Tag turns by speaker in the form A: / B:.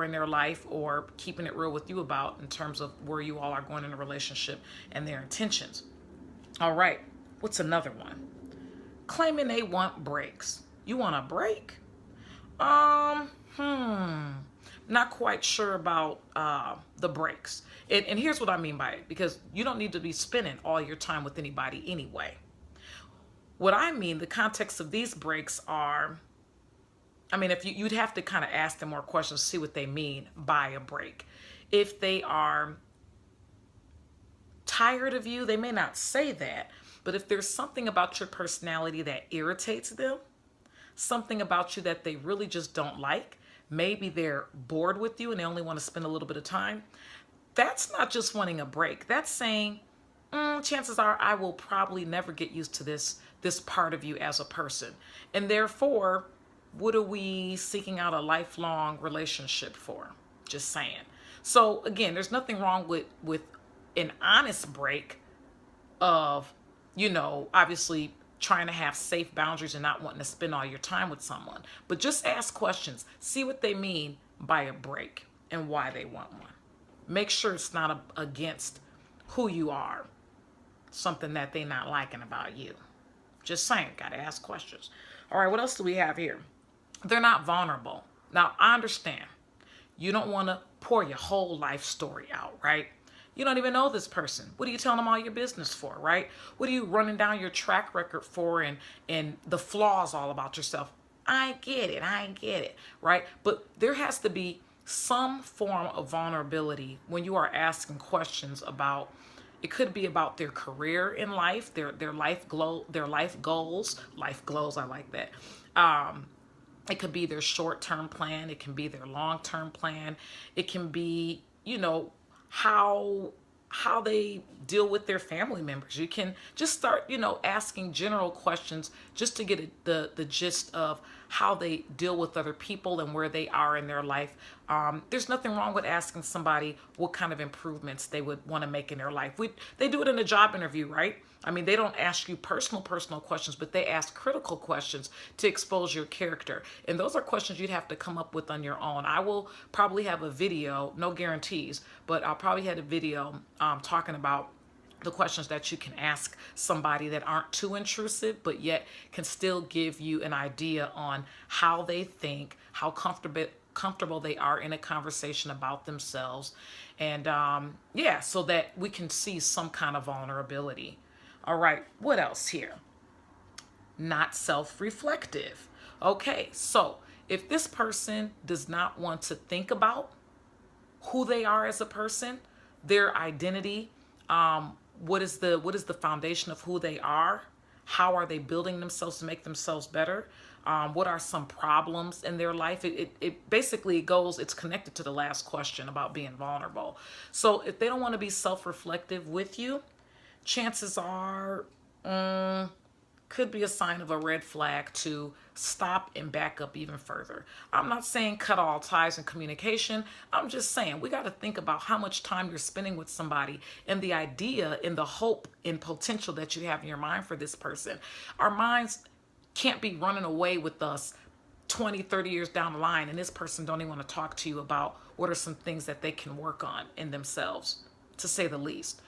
A: in their life or keeping it real with you about in terms of where you all are going in a relationship and their intentions. All right, what's another one? Claiming they want breaks. You want a break? Um, hmm. Not quite sure about the breaks. And here's what I mean by it, because you don't need to be spending all your time with anybody anyway. What I mean, the context of these breaks are, I mean, if you'd have to kind of ask them more questions, see what they mean by a break. If they are tired of you, they may not say that, but if there's something about your personality that irritates them, something about you that they really just don't like, maybe they're bored with you and they only want to spend a little bit of time, that's not just wanting a break. That's saying, chances are I will probably never get used to this part of you as a person. And therefore, what are we seeking out a lifelong relationship for? Just saying. So again, there's nothing wrong with an honest break of, obviously trying to have safe boundaries and not wanting to spend all your time with someone. But just ask questions. See what they mean by a break and why they want one. Make sure it's not against who you are, something that they're not liking about you. Just saying, gotta ask questions. All right, what else do we have here? They're not vulnerable. Now, I understand. You don't want to pour your whole life story out, right? You don't even know this person. What are you telling them all your business for, right? What are you running down your track record for and the flaws all about yourself? I get it, right? But there has to be some form of vulnerability when you are asking questions about, it could be about their career in life, their life goals, I like that. It could be their short-term plan. It can be their long-term plan. It can be, how they deal with their family members. You can just start, asking general questions just to get the gist of how they deal with other people and where they are in their life. There's nothing wrong with asking somebody what kind of improvements they would want to make in their life. They do it in a job interview, right? I mean, they don't ask you personal questions, but they ask critical questions to expose your character. And those are questions you'd have to come up with on your own. I will probably have a video, no guarantees, but I'll probably have a video talking about the questions that you can ask somebody that aren't too intrusive, but yet can still give you an idea on how they think, how comfortable they are in a conversation about themselves. And so that we can see some kind of vulnerability. All right, what else here? Not self-reflective. Okay, so if this person does not want to think about who they are as a person, their identity, what is the foundation of who they are? How are they building themselves to make themselves better? What are some problems in their life? It basically it's connected to the last question about being vulnerable. So if they don't want to be self-reflective with you, chances are could be a sign of a red flag to stop and back up even further. I'm not saying cut all ties and communication. I'm just saying we got to think about how much time you're spending with somebody and the idea and the hope and potential that you have in your mind for this person. Our minds can't be running away with us 20, 30 years down the line, and this person don't even want to talk to you about what are some things that they can work on in themselves, to say the least.